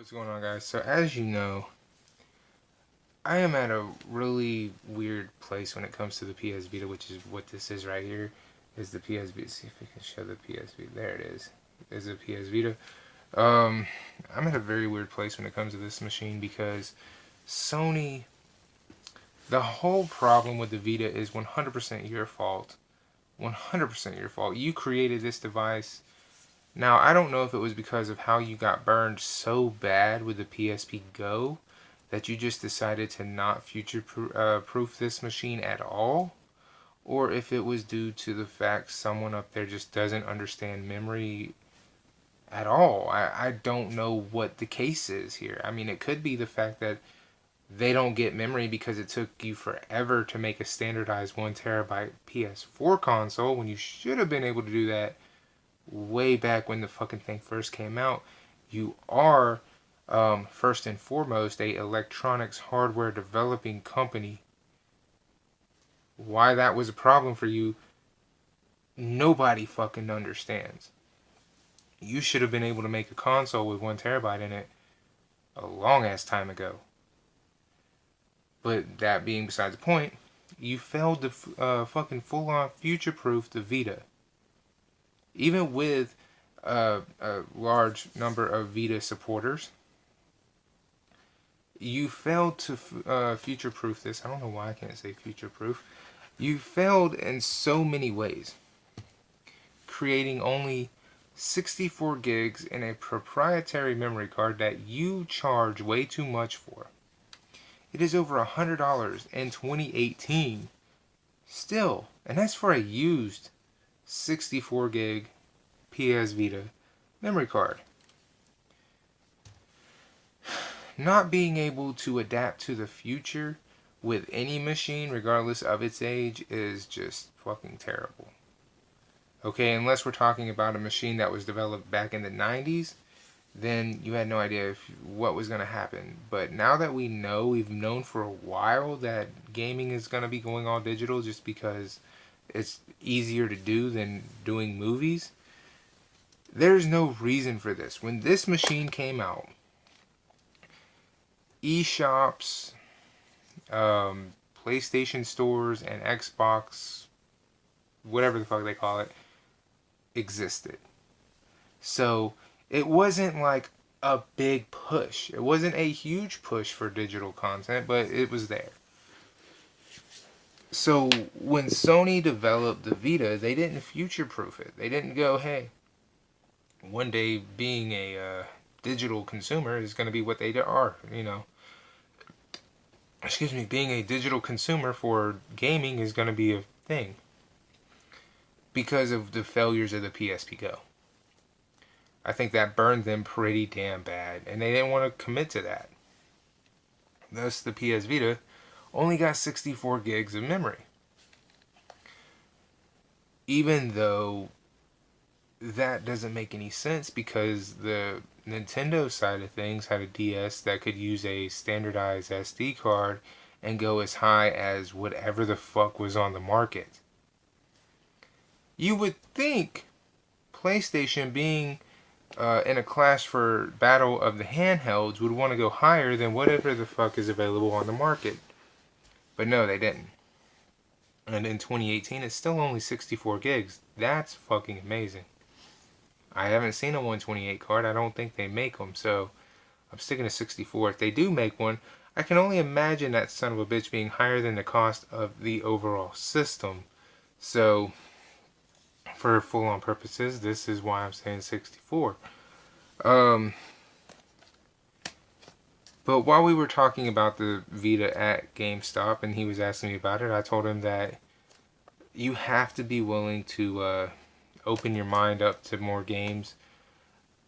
What's going on, guys? So, as you know, I am at a really weird place when it comes to the PS Vita, which is what this is right here. Is the PS Vita? See if we can show the PS Vita. There it is. Is the PS Vita? Um, I'm at a very weird place when it comes to this machine because Sony. The whole problem with the Vita is 100% your fault. 100% your fault. You created this device. Now, I don't know if it was because of how you got burned so bad with the PSP Go that you just decided to not future proof this machine at all, or if it was due to the fact someone up there just doesn't understand memory at all. I don't know what the case is here. I mean, it could be the fact that they don't get memory because it took you forever to make a standardized 1 terabyte PS4 console when you should have been able to do that way back when the fucking thing first came out. You are first and foremost a electronics hardware developing company. Why that was a problem for you, nobody fucking understands. You should have been able to make a console with 1 terabyte in it a long ass time ago. But that being beside the point, you failed to fucking full on future proof the Vita. Even with a large number of Vita supporters, you failed to future proof this. I don't know why I can't say future proof. You failed in so many ways, creating only 64 gigs in a proprietary memory card that you charge way too much for. It is over $100 in 2018 still, and that's for a used 64 gig PS Vita memory card. Not being able to adapt to the future with any machine, regardless of its age, is just fucking terrible. Okay, unless we're talking about a machine that was developed back in the 90s, then you had no idea what was going to happen. But now that we've known for a while that gaming is going to be going all digital just because it's easier to do than doing movies, there's no reason for this. When this machine came out, eShops, PlayStation stores, and Xbox, whatever the fuck they call it, existed. So it wasn't like a big push. It wasn't a huge push for digital content, but it was there. So when Sony developed the Vita, they didn't future proof it. They didn't go, hey, one day being a digital consumer is going to be what they are, excuse me, being a digital consumer for gaming is going to be a thing because of the failures of the PSP Go. I think that burned them pretty damn bad, and they didn't want to commit to that. Thus, the PS Vita only got 64 gigs of memory. Even though that doesn't make any sense because the Nintendo side of things had a DS that could use a standardized SD card and go as high as whatever the fuck was on the market. You would think PlayStation, being in a class for battle of the handhelds, would want to go higher than whatever the fuck is available on the market. But no, they didn't. And in 2018, it's still only 64 gigs. That's fucking amazing. I haven't seen a 128 card. I don't think they make them, so I'm sticking to 64. If they do make one, I can only imagine that son of a bitch being higher than the cost of the overall system. So, for full-on purposes, this is why I'm saying 64. But while we were talking about the Vita at GameStop and he was asking me about it, I told him that you have to be willing to open your mind up to more games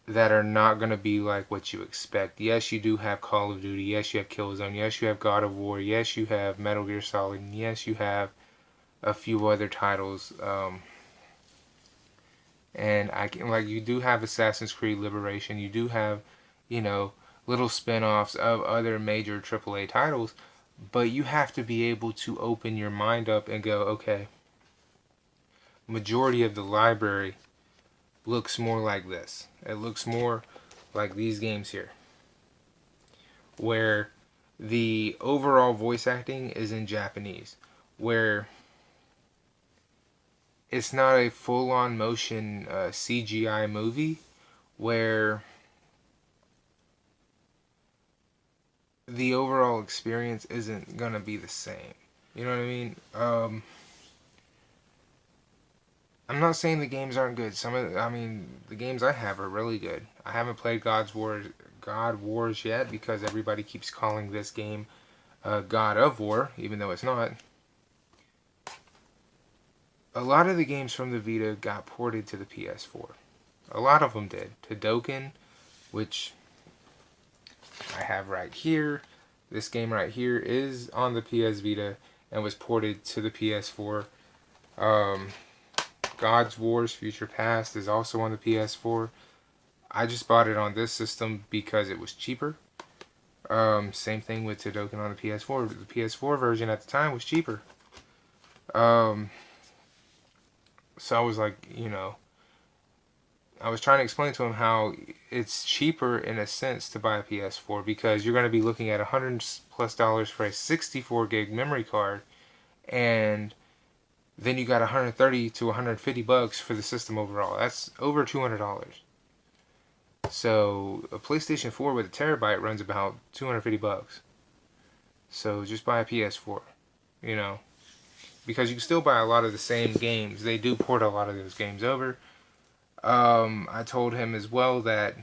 that are not going to be like what you expect. Yes, you do have Call of Duty. Yes, you have Killzone. Yes, you have God of War. Yes, you have Metal Gear Solid. And yes, you have a few other titles. And you do have Assassin's Creed Liberation. You do have, little spin-offs of other major AAA titles. But you have to be able to open your mind up and go, okay, majority of the library looks more like this. It looks more like these games here. where the overall voice acting is in Japanese, where it's not a full-on motion CGI movie, where the overall experience isn't gonna be the same. You know what I mean? I'm not saying the games aren't good. I mean, the games I have are really good. I haven't played God Wars yet because everybody keeps calling this game God of War, even though it's not. A lot of the games from the Vita got ported to the PS4. A lot of them did. Todoken, which I have right here. This game right here is on the PS Vita and was ported to the PS4. Um, God's Wars Future Past is also on the PS4. I just bought it on this system because it was cheaper. Same thing with Todoken on the PS4. The PS4 version at the time was cheaper. Um, so I was like, I was trying to explain to him how it's cheaper in a sense to buy a PS4 because you're going to be looking at $100+ for a 64 gig memory card, and then you got 130 to 150 bucks for the system overall. That's over $200. So a PlayStation 4 with a terabyte runs about 250 bucks. So just buy a PS4, you know, because you can still buy a lot of the same games. They do port a lot of those games over. I told him as well that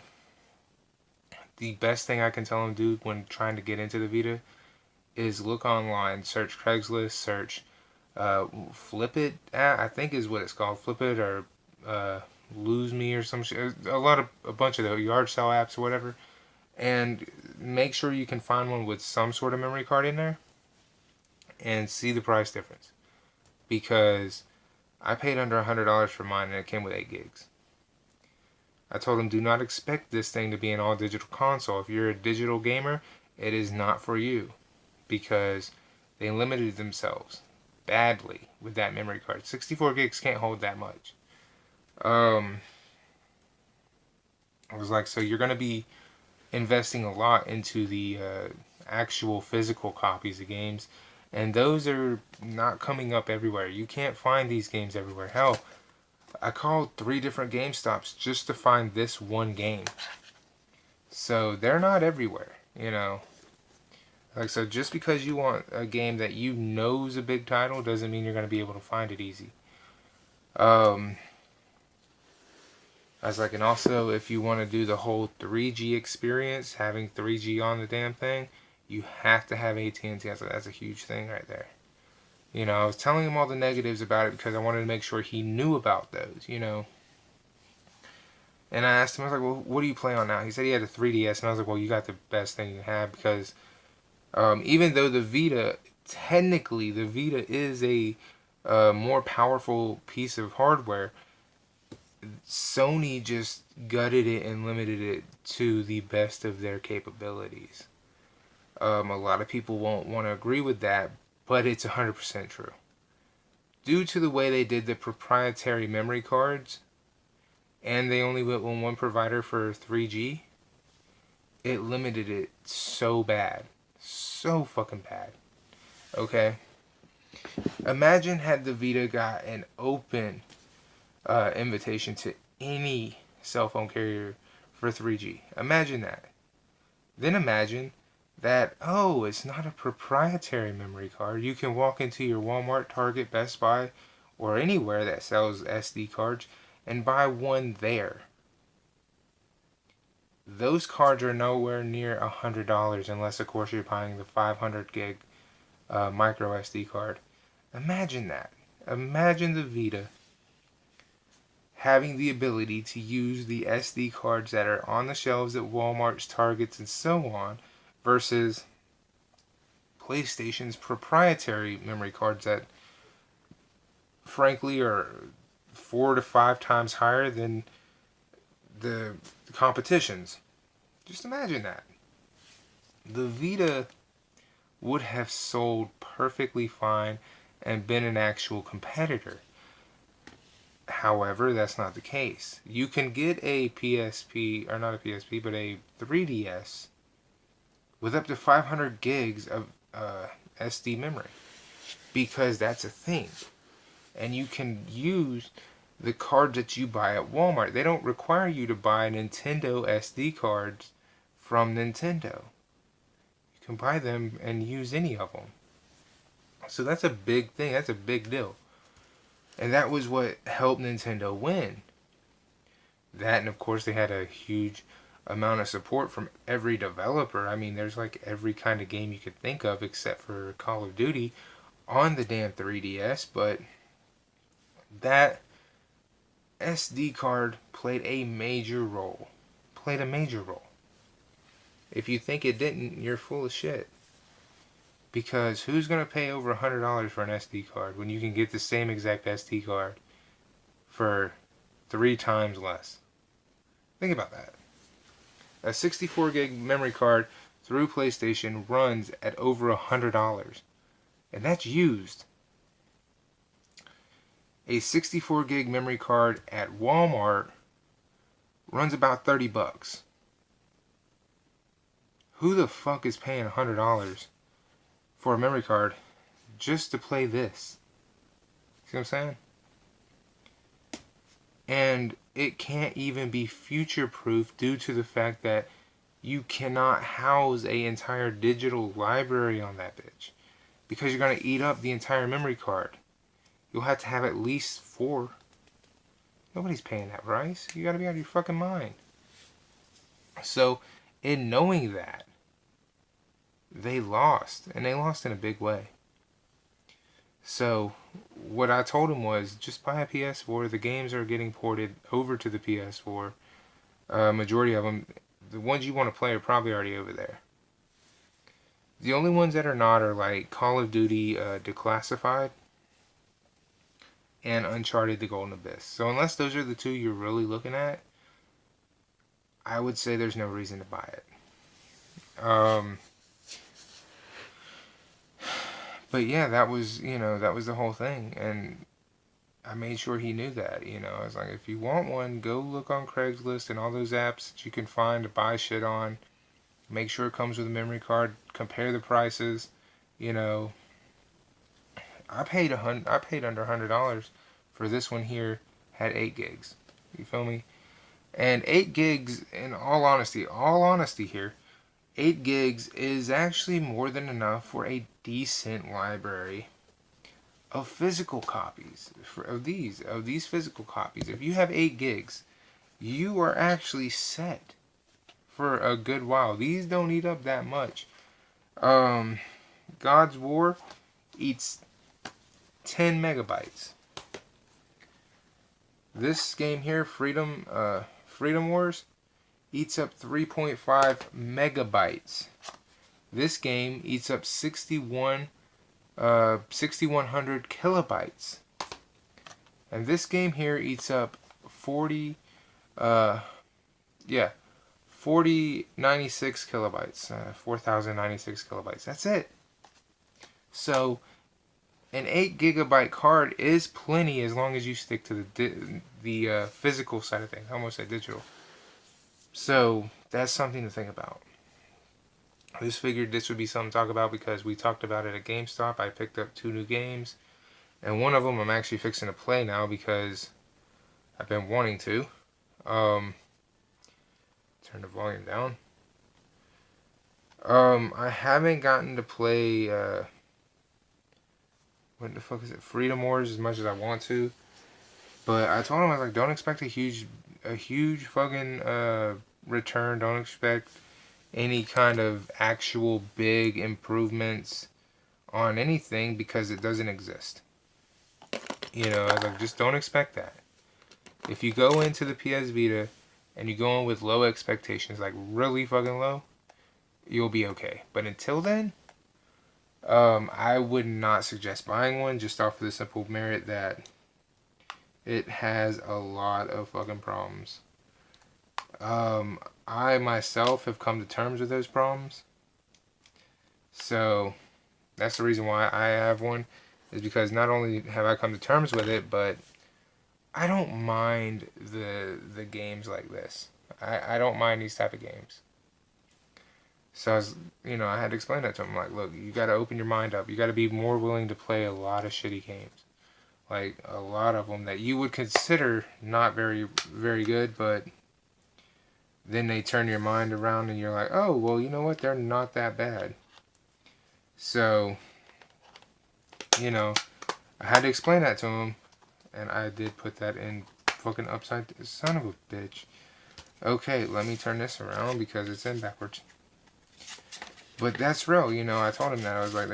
the best thing I can tell him to do when trying to get into the Vita is look online, search Craigslist, search Flip It, I think is what it's called, Flip It or Lose Me or some shit. A bunch of the yard sale apps or whatever, and make sure you can find one with some sort of memory card in there and see the price difference. Because I paid under $100 for mine and it came with 8 gigs. I told him, do not expect this thing to be an all digital console. If you're a digital gamer, it is not for you because they limited themselves badly with that memory card. 64 gigs can't hold that much. I was like, so you're going to be investing a lot into the actual physical copies of games, and those are not coming up everywhere. You can't find these games everywhere. Hell, I called 3 different GameStops just to find this one game. So they're not everywhere, you know. Like, so just because you want a game that you know is a big title doesn't mean you're going to be able to find it easy. I was like, and also if you want to do the whole 3G experience, having 3G on the damn thing, you have to have AT&T. I was like, that's a huge thing right there. You know, I was telling him all the negatives about it because I wanted to make sure he knew about those, you know. And I asked him, I was like, well, what do you play on now? He said he had a 3DS, and I was like, well, you got the best thing you have because even though the Vita, technically, the Vita is a more powerful piece of hardware, Sony just gutted it and limited it to the best of their capabilities. A lot of people won't want to agree with that, but it's 100% true. Due to the way they did the proprietary memory cards, and they only went with one provider for 3G, it limited it so bad. So fucking bad. Okay? Imagine had the Vita got an open invitation to any cell phone carrier for 3G. Imagine that. Then imagine that, oh, it's not a proprietary memory card. You can walk into your Walmart, Target, Best Buy, or anywhere that sells SD cards and buy one there. Those cards are nowhere near $100 unless, of course, you're buying the 500 gig micro SD card. Imagine that. Imagine the Vita having the ability to use the SD cards that are on the shelves at Walmart's, Targets, and so on, versus PlayStation's proprietary memory cards that, frankly, are 4 to 5 times higher than the competition's. Just imagine that. The Vita would have sold perfectly fine and been an actual competitor. However, that's not the case. You can get a PSP, or not a PSP, but a 3DS with up to 500 gigs of SD memory, because that's a thing. And you can use the cards that you buy at Walmart. They don't require you to buy Nintendo SD cards from Nintendo. You can buy them and use any of them. So that's a big thing. That's a big deal. And that was what helped Nintendo win. That, and of course they had a huge amount of support from every developer. I mean, there's like every kind of game you could think of except for Call of Duty on the damn 3DS. But that SD card played a major role. Played a major role. If you think it didn't, you're full of shit. Because who's going to pay over $100 for an SD card when you can get the same exact SD card for 3 times less? Think about that. A 64 gig memory card through PlayStation runs at over $100. And that's used. A 64 gig memory card at Walmart runs about 30 bucks. Who the fuck is paying $100 for a memory card just to play this? See what I'm saying? And it can't even be future proof due to the fact that you cannot house an entire digital library on that bitch, because you're going to eat up the entire memory card. You'll have to have at least 4. Nobody's paying that price. You got to be out of your fucking mind. So, in knowing that, they lost, and they lost in a big way. So, what I told him was, just buy a PS4. The games are getting ported over to the PS4. Majority of them, the ones you want to play, are probably already over there. The only ones that are not are like Call of Duty Declassified and Uncharted: The Golden Abyss. So unless those are the 2 you're really looking at, I would say there's no reason to buy it. But yeah, that was the whole thing, and I made sure he knew that. I was like, if you want one, go look on Craigslist and all those apps that you can find to buy shit on. Make sure it comes with a memory card. Compare the prices. I paid under $100 for this one here. Had 8 gigs. You feel me? And 8 gigs, in all honesty here, 8 gigs is actually more than enough for a decent library of physical copies of these physical copies. If you have 8 gigs, you are actually set for a good while. These don't eat up that much. God's War eats 10 megabytes. This game here, Freedom Wars, eats up 3.5 megabytes. This game eats up 6100 kilobytes. And this game here eats up 4096 kilobytes. 4096 kilobytes. That's it. So an 8 gigabyte card is plenty as long as you stick to the physical side of things. I almost said digital. So that's something to think about. I just figured this would be something to talk about because we talked about it at GameStop. I picked up 2 new games, and one of them I'm actually fixing to play now because I've been wanting to. Turn the volume down. I haven't gotten to play what the fuck is it? Freedom Wars as much as I want to. But I told him, I was like, don't expect a huge fucking return. Don't expect any kind of actual big improvements on anything because it doesn't exist. I was like, just don't expect that. If you go into the PS Vita and you go in with low expectations, like really fucking low, you'll be okay. But until then, I would not suggest buying one just off of the simple merit that it has a lot of fucking problems. I myself have come to terms with those problems. So that's the reason why I have one, is because not only have I come to terms with it, but I don't mind the games like this. I don't mind these type of games. So I was, I had to explain that to him. Like, look, you got to open your mind up. You got to be more willing to play a lot of shitty games, like a lot of them that you would consider not very, very good, but then they turn your mind around and you're like, oh, well, you know what? They're not that bad. So, I had to explain that to him, and I did put that in fucking upside. Son of a bitch. Okay, let me turn this around because it's in backwards. But that's real, I told him that. I was like,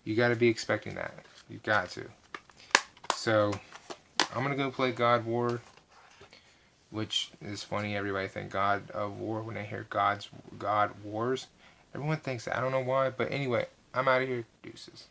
you got to be expecting that. You got to. So, I'm going to go play God War, which is funny. Everybody think God of War when they hear God Wars. Everyone thinks that. I don't know why, but anyway, I'm out of here. Deuces.